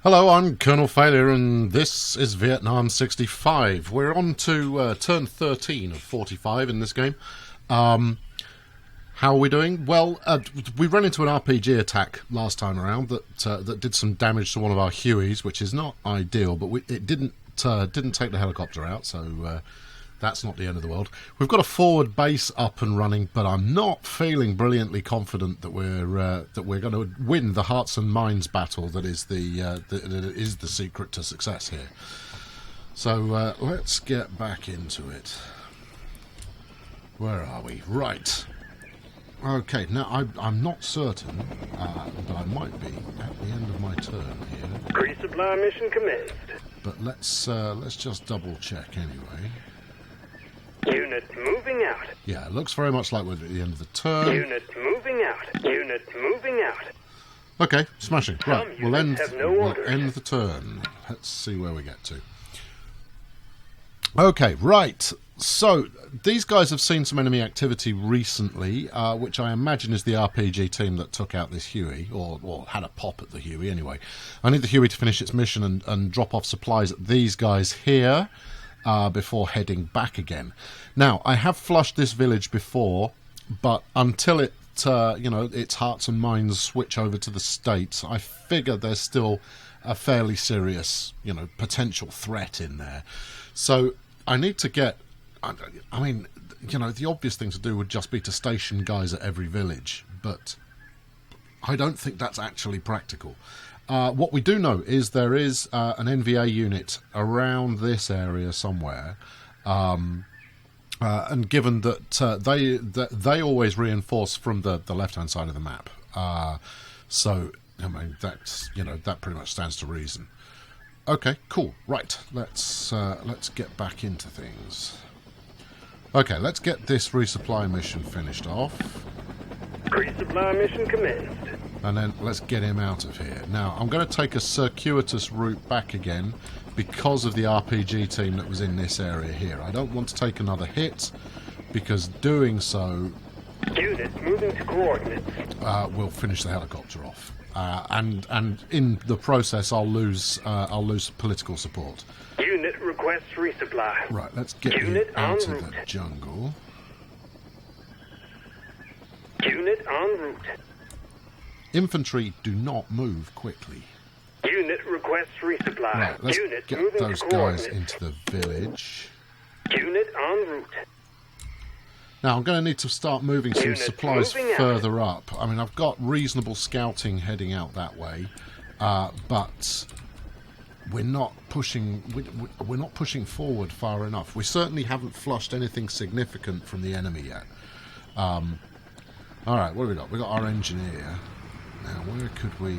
Hello, I'm Colonel Failure, and this is Vietnam 65. We're on to turn 13 of 45 in this game. How are we doing? Well, we ran into an RPG attack last time around that did some damage to one of our Hueys, which is not ideal, but it didn't take the helicopter out, so that's not the end of the world. We've got a forward base up and running, but I'm not feeling brilliantly confident that we're going to win the hearts and minds battle that is the secret to success here. So let's get back into it. Where are we? Right. Okay, now I'm not certain, but I might be at the end of my turn here. Resupply mission commenced. But let's just double check anyway. Unit moving out. Yeah, it looks very much like we're at the end of the turn. Unit moving out. Unit moving out. Okay, smashing. Right, we'll end orders. the turn. Let's see where we get to. Okay, right. So, these guys have seen some enemy activity recently, which I imagine is the RPG team that took out this Huey, or had a pop at the Huey anyway. I need the Huey to finish its mission and drop off supplies at these guys here before heading back again. Now, I have flushed this village before, but until its hearts and minds switch over to the States, I figure there's still a fairly serious, potential threat in there. So, I need to get... I mean, the obvious thing to do would just be to station guys at every village, but I don't think that's actually practical. What we do know is there is an NVA unit around this area somewhere, and given that they always reinforce from the left-hand side of the map, so I mean that pretty much stands to reason. Okay, cool. Right, let's get back into things. Okay, let's get this resupply mission finished off. Resupply mission commenced. And then let's get him out of here. Now, I'm going to take a circuitous route back again because of the RPG team that was in this area here. I don't want to take another hit because doing so... Units moving to coordinates. Will finish the helicopter off. And in the process, I'll lose political support. Unit requests resupply. Right, let's get you out of the jungle. Unit en route. Infantry do not move quickly. Unit requests resupply. Right, let's Unit get moving those to guys coordinates. into the village. Unit en route. Now, I'm going to need to start moving some Units supplies moving out. further up. I mean, I've got reasonable scouting heading out that way, but we're not pushing. We're not pushing forward far enough. We certainly haven't flushed anything significant from the enemy yet. All right, what have we got? We got our engineer. Now, where could we?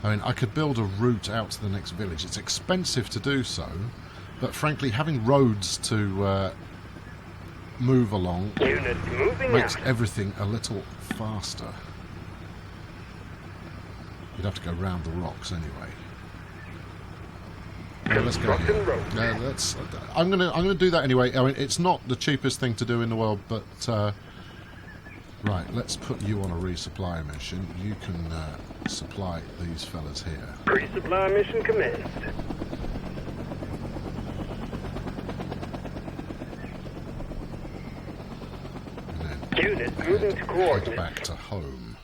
I mean, I could build a route out to the next village. It's expensive to do so, but frankly, having roads to move along Unit moving makes out. everything a little faster. You'd have to go round the rocks anyway. Yeah, let's go here. Constructing road. Yeah, I'm gonna do that anyway. I mean, it's not the cheapest thing to do in the world, but right. Let's put you on a resupply mission. You can supply these fellas here. Resupply mission commenced. Unit moving to Head coordinates. back to home.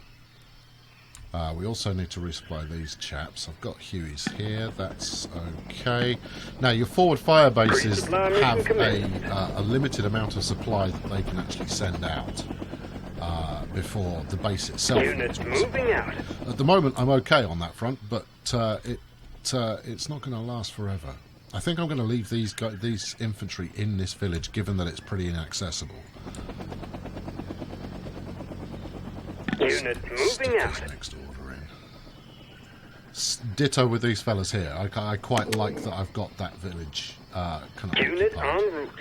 We also need to resupply these chaps. I've got Hueys here. That's okay. Now, your forward fire bases have a limited amount of supply that they can actually send out before the base itself. Units moving out. At the moment, I'm okay on that front, but it's not going to last forever. I think I'm going to leave these infantry in this village, given that it's pretty inaccessible. Unit moving Stick out. his next order in. Ditto with these fellas here. I quite like that I've got that village kind of Unit occupied. en route.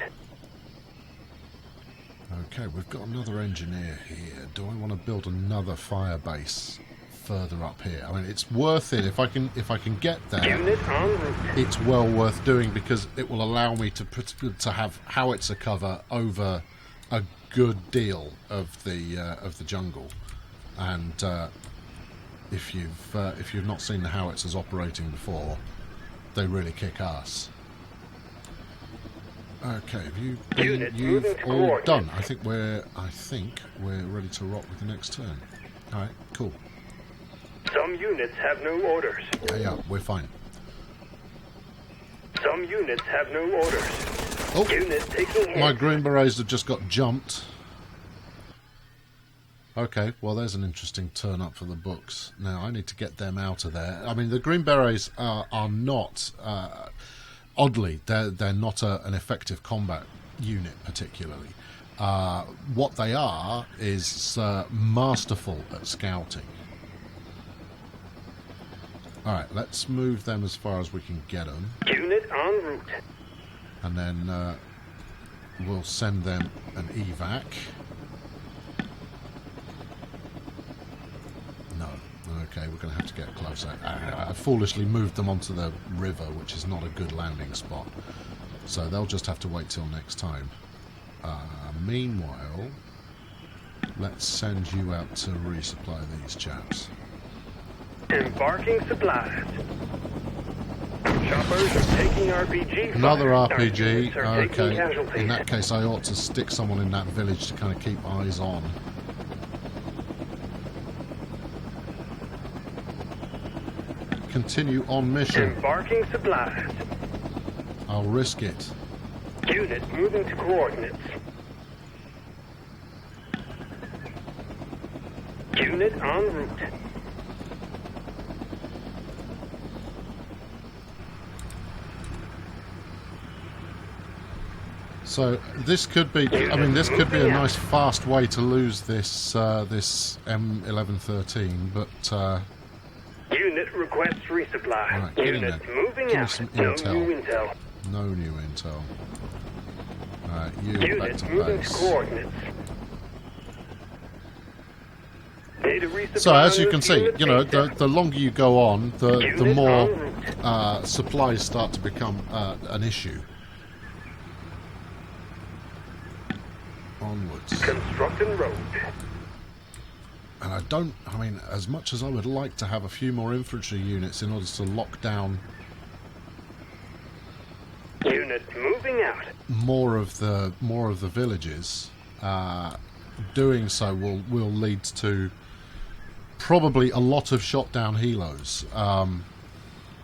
Okay, we've got another engineer here. Do I want to build another fire base further up here? I mean, it's worth it if I can get there. Unit en route. It's well worth doing because it will allow me to have Howitzer cover over a good deal of the jungle, and if you've not seen the Howitzers operating before, they really kick ass. Okay, you've all done. I think we're ready to rock with the next turn. All right, cool. Some units have no orders. Yeah, we're fine. Some units have no orders. Oh, Unit taking hit. my Green Berets have just got jumped. Okay, well, there's an interesting turn up for the books. Now, I need to get them out of there. I mean, the Green Berets are not, oddly, they're not an effective combat unit, particularly. What they are is masterful at scouting. Alright, let's move them as far as we can get them. Unit en route. And then we'll send them an evac. No. Okay, we're going to have to get closer. I foolishly moved them onto the river, which is not a good landing spot. So they'll just have to wait till next time. Meanwhile, let's send you out to resupply these chaps. Embarking supplies. Choppers are taking RPG. Another fire. RPG. Are taking Okay. casualties. In that case, I ought to stick someone in that village to kind of keep eyes on. Continue on mission. Embarking supplies. I'll risk it. Unit moving to coordinates. Unit en route. So this could be. I mean, this could be a nice fast way to lose this this M1113, but. Unit requests resupply. Right, get in Unit there. moving Give me out. some No intel. new intel. No new intel. Alright, you back Unit to moving to base. coordinates. Data resupply So as you on can this see, unit you know, base. the longer you go on, the Unit more en route. supplies start to become an issue. Onwards. Constructing road. And I mean, as much as I would like to have a few more infantry units in order to lock down Unit moving out. more of the villages, doing so will lead to probably a lot of shot down helos.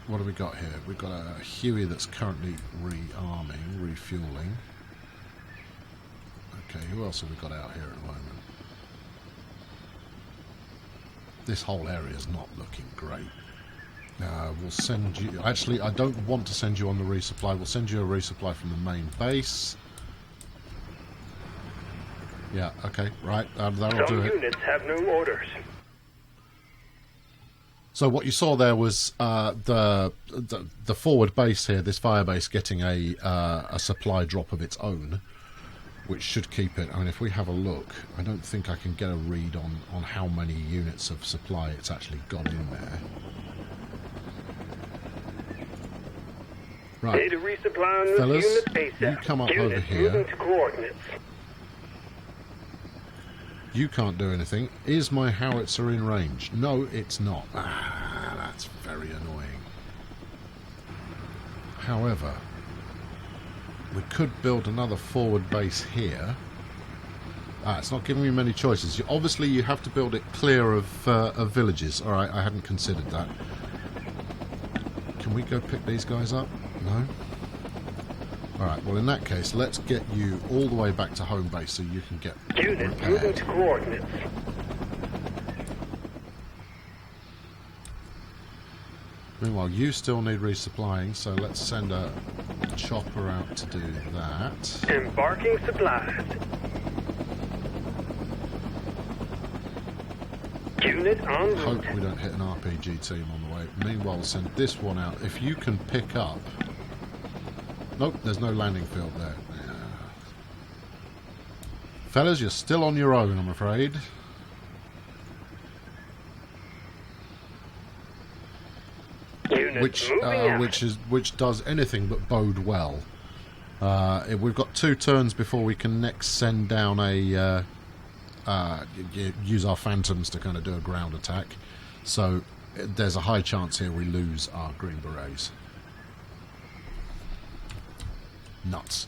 What have we got here? We've got a Huey that's currently rearming, refueling. Okay, who else have we got out here at the moment? This whole area is not looking great. We'll send you... Actually, I don't want to send you on the resupply. We'll send you a resupply from the main base. Yeah, okay, right. That'll do Some it. units have no orders. So what you saw there was the forward base here, this fire base, getting a supply drop of its own, which should keep it. I mean, if we have a look, I don't think I can get a read on how many units of supply it's actually got in there. Right, Data resupply on this fellas, unit base. you come up Unit over here. moving to coordinates. You can't do anything. Is my howitzer in range? No, it's not. Ah, that's very annoying. However, we could build another forward base here. It's not giving me many choices. Obviously, you have to build it clear of villages. All right, I hadn't considered that. Can we go pick these guys up? No? Alright, well in that case, let's get you all the way back to home base so you can get Unit moving repaired. to coordinates. Meanwhile, you still need resupplying, so let's send a chopper out to do that. Embarking supplies. Unit en route. Hope we don't hit an RPG team on the way. Meanwhile, we'll send this one out. If you can pick up... Nope, there's no landing field there. Yeah. Fellas, you're still on your own, I'm afraid. Unit Which does anything but bode well. We've got 2 turns before we can next send down a use our phantoms to kind of do a ground attack. So there's a high chance here we lose our Green Berets. Nuts.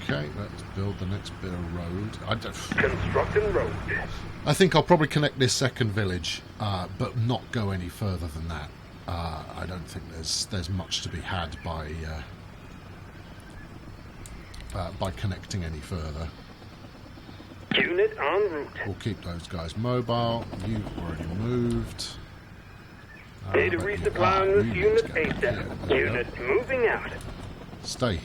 Okay, let's build the next bit of road. Constructing road. I think I'll probably connect this second village, but not go any further than that. I don't think there's much to be had by connecting any further. Unit en route. We'll keep those guys mobile. You've already moved. Data resupply on this unit ASAP. Unit moving out. Stay.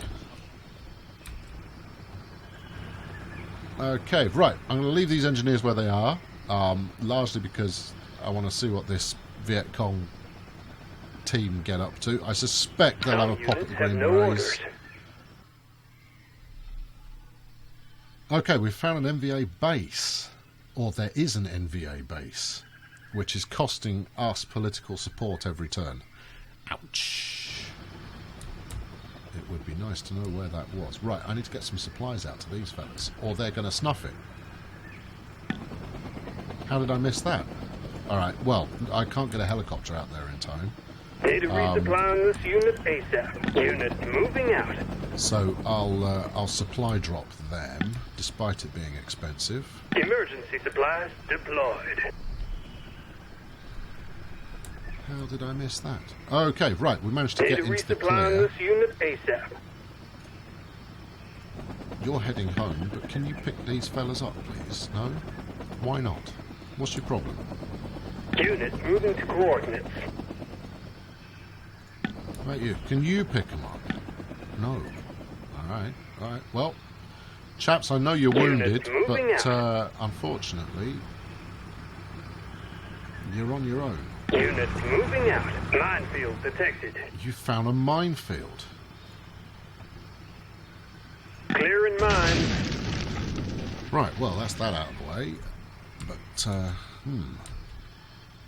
Okay, right. I'm going to leave these engineers where they are, largely because I want to see what this Vietcong team get up to. I suspect they'll have a pop at the Green Berets. Okay, we've found an NVA base, or there is an NVA base, which is costing us political support every turn. Ouch. It would be nice to know where that was. Right, I need to get some supplies out to these fellas, or they're going to snuff it. How did I miss that? Alright, well, I can't get a helicopter out there in time. Data resupply on this unit ASAP. Unit moving out. So I'll supply drop them, despite it being expensive. Emergency supplies deployed. How did I miss that? Okay, right, we managed to get Data into the resupply on clear. this unit ASAP. You're heading home, but can you pick these fellas up, please? No? Why not? What's your problem? Unit moving to coordinates. Right, you. Can you pick them up? No. Alright, alright. Well, chaps, I know you're wounded, but unfortunately, you're on your own. Unit moving out. Minefield detected. You found a minefield. Clearing mine. Right, well, that's that out of the way. But,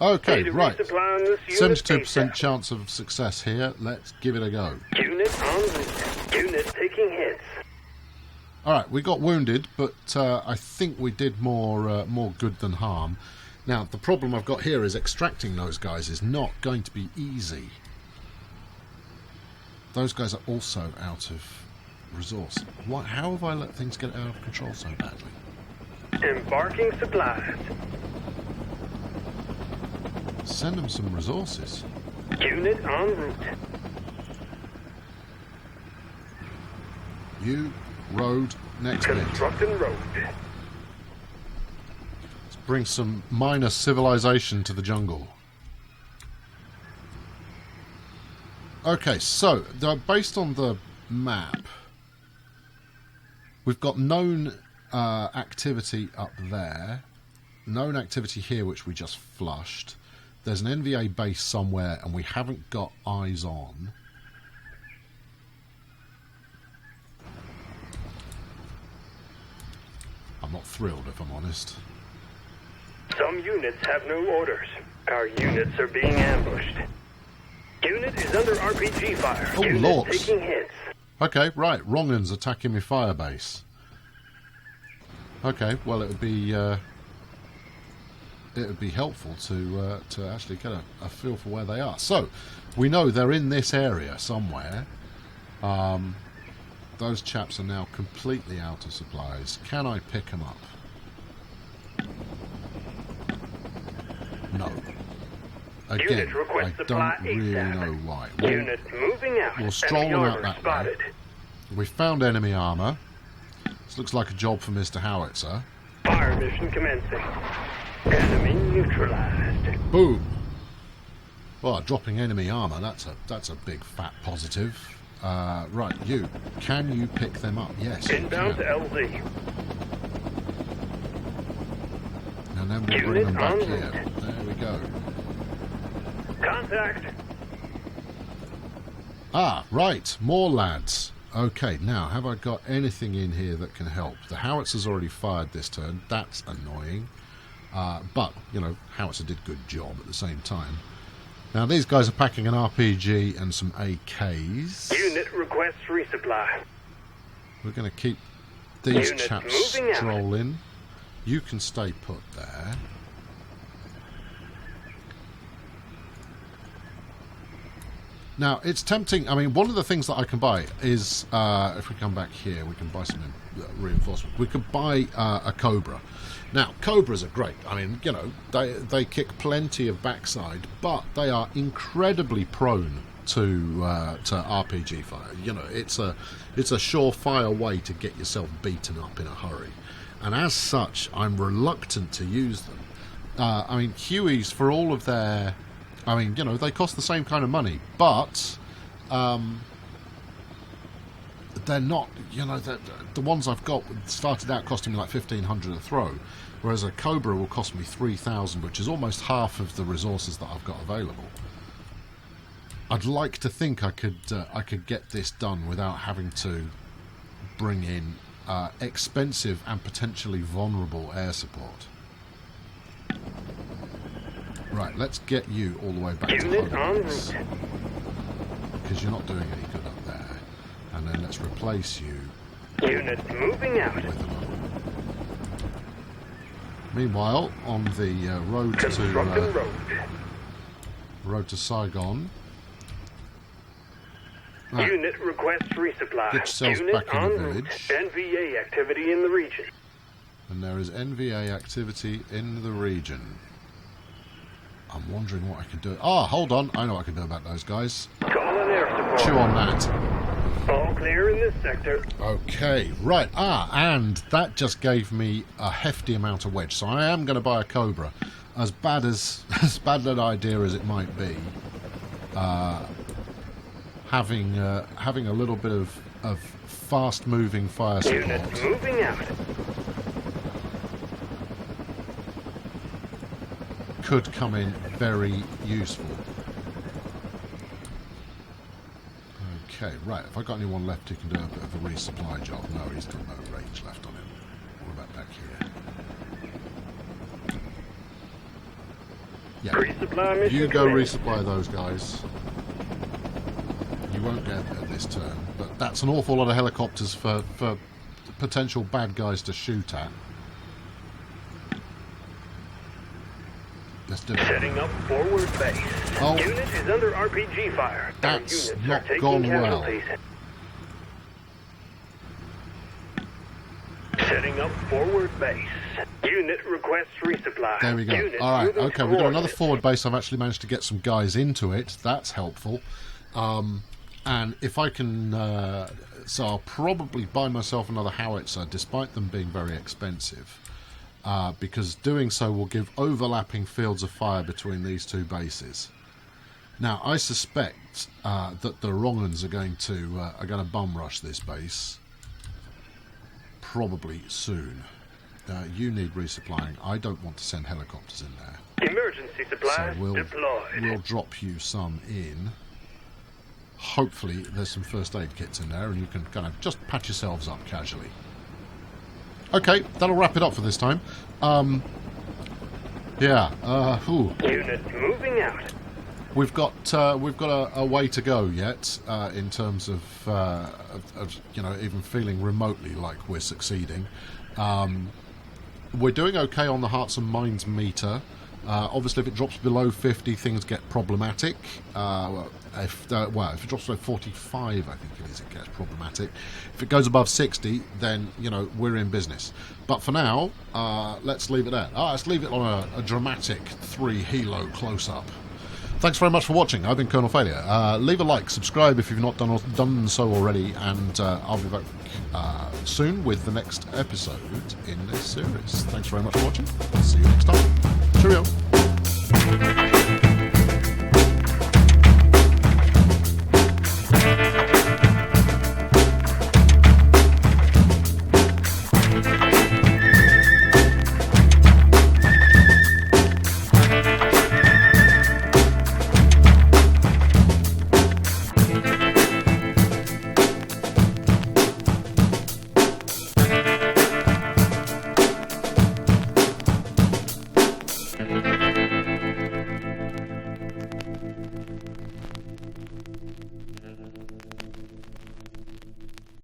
Okay, Data right. resupply on this unit 72% ASAP. chance of success here. Let's give it a go. Unit en route. Unit taking hits. Alright, we got wounded, but I think we did more good than harm. Now, the problem I've got here is extracting those guys is not going to be easy. Those guys are also out of resource. How have I let things get out of control so badly? Embarking supplies. Send them some resources. Unit en route. You, road, next bit. Constructing road. Let's bring some minor civilization to the jungle. Okay, so, based on the map, we've got known activity up there, known activity here which we just flushed. There's an NVA base somewhere and we haven't got eyes on. I'm not thrilled, if I'm honest. Some units have no orders. Our units are being ambushed. Unit is under RPG fire. Oh, Unit Lord. taking hits. Okay, right. Wrong'un's attacking my firebase. Okay, well, it would be helpful to actually get a feel for where they are. So, we know they're in this area somewhere. Those chaps are now completely out of supplies. Can I pick them up? No. Again, I don't really know why. Unit moving out. We'll stroll them out that spotted. way. We found enemy armour. This looks like a job for Mr. Howitzer. Fire mission commencing. Enemy neutralized. Boom. Well, dropping enemy armour, that's a big fat positive. Right, you. Can you pick them up? Yes. Inbound you to LZ. And then we'll bring them back here. There we go. Contact. Ah, right. More lads. Okay, now, have I got anything in here that can help? The Howitzer's already fired this turn. That's annoying. But, you know, Howitzer did a good job at the same time. Now, these guys are packing an RPG and some AKs. Unit requests resupply. We're going to keep these Unit chaps moving out. strolling. You can stay put there. Now, it's tempting. I mean, one of the things that I can buy is, if we come back here, we can buy some reinforcement. We could buy a Cobra. Now, Cobras are great. I mean, you know, they kick plenty of backside, but they are incredibly prone to RPG fire. You know, it's a surefire way to get yourself beaten up in a hurry. And as such, I'm reluctant to use them. I mean, Hueys, for all of their... I mean, you know, they cost the same kind of money, but they're not, you know, the ones I've got started out costing me like 1,500 a throw, whereas a Cobra will cost me 3,000, which is almost half of the resources that I've got available. I'd like to think I could get this done without having to bring in expensive and potentially vulnerable air support. Right, let's get you all the way back to Hueys, because you're not doing any good up there. And then let's replace you. Unit moving out. With another one. Meanwhile, on the road to Saigon. Right. Unit requests resupply. Get yourselves Unit back in the village. NVA activity in the region. And there is NVA activity in the region. I'm wondering what I can do. Ah, hold on. I know what I can do about those guys. Calling air support. Chew on that. All clear in this sector. Okay, right. Ah, and that just gave me a hefty amount of wedge. So I am going to buy a Cobra. As bad an idea as it might be, having a little bit of fast-moving fire support. Unit moving out. Could come in very useful. Okay, right. Have I got anyone left who can do a bit of a resupply job? No, he's got no range left on him. What about back here? Yeah. Resupply mission You go commenced. resupply those guys. You won't get it this turn, but that's an awful lot of helicopters for potential bad guys to shoot at. Let's do it. Setting up forward base. Oh. Unit is under RPG fire. Our That's units not are taking gone well. casualties. Setting up forward base. Unit requests resupply. There we go. Unit All right, moving okay, we've got towards another it. forward base. I've actually managed to get some guys into it. That's helpful. And if I can... so I'll probably buy myself another Howitzer, despite them being very expensive. Because doing so will give overlapping fields of fire between these two bases. Now, I suspect that the Wrongans are going to bum rush this base probably soon. You need resupplying. I don't want to send helicopters in there, Emergency supplies so deployed. we'll drop you some in. Hopefully, there's some first aid kits in there, and you can kind of just patch yourselves up casually. Okay, that'll wrap it up for this time. Yeah. Unit moving out. We've got a way to go yet in terms of you know, even feeling remotely like we're succeeding. We're doing okay on the hearts and minds meter. Obviously, if it drops below 50, things get problematic. If it drops below 45, I think it is, it gets problematic. If it goes above 60, then, you know, we're in business. But for now, let's leave it there. Let's leave it on a dramatic 3 helo close-up. Thanks very much for watching. I've been Colonel Failure. Leave a like, subscribe if you've not done so already, and I'll be back soon with the next episode in this series. Thanks very much for watching. See you next time. Cheerio.